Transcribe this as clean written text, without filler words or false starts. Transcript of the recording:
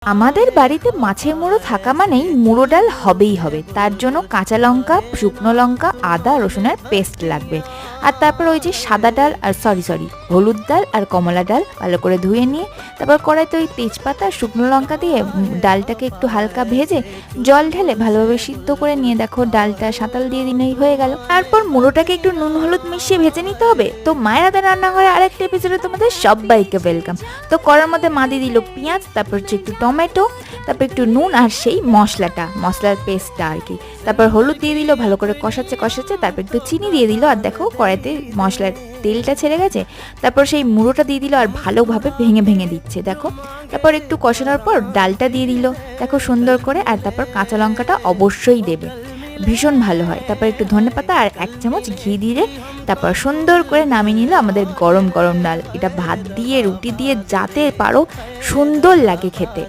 আমাদের বাড়িতে মাছের মুড়ো থাকা মানেই মুড়ো ডাল হবেই হবে। তার জন্য কাঁচা লঙ্কা, শুকনো লঙ্কা, আদা রসুনের পেস্ট লাগবে। আর তারপর ওই যে সাদা ডাল আর সরি হলুদ ডাল আর কমলা ডাল ভালো করে ধুয়ে নিয়ে তারপর কড়াইতে ওই তেজপাতা আর শুকনো লঙ্কা দিয়ে ডালটাকে একটু হালকা ভেজে জল ঢেলে ভালোভাবে সিদ্ধ করে নিয়ে দেখো ডালটা সাঁতাল দিয়ে দিলেই হয়ে গেল। তারপর মুড়োটাকে একটু নুন হলুদ মিশিয়ে ভেজে নিতে হবে। তো মায়ের হাতে রান্নাঘরে আরেকটা এপিসোডে তোমাদের সবাইকে ওয়েলকাম। তো কড়ার মধ্যে মা দিয়ে দিল পেঁয়াজ, তারপর হচ্ছে একটু টমেটো, তারপর একটু নুন আর সেই মশলার পেস্টটা আর কি। তারপর হলুদ দিয়ে দিল, ভালো করে কষাচ্ছে, তারপর একটু চিনি দিয়ে দিল। আর দেখো কড়াইতে মশলার তেলটা ছেড়ে গেছে। তারপর সেই মুড়োটা দিয়ে দিল আর ভালোভাবে ভেঙে দিচ্ছে দেখো। তারপর একটু কষানোর পর ডালটা দিয়ে দিল দেখো সুন্দর করে। আর তারপর কাঁচা লঙ্কাটা অবশ্যই দেবে, ভীষণ ভালো হয়। তারপর একটু ধনেপাতা আর 1 চামচ ঘি দিয়ে তারপর সুন্দর করে নামিয়ে নিল আমাদের গরম গরম ডাল। এটা ভাত দিয়ে রুটি দিয়ে যাতে পারো সুন্দর লাগে খেতে।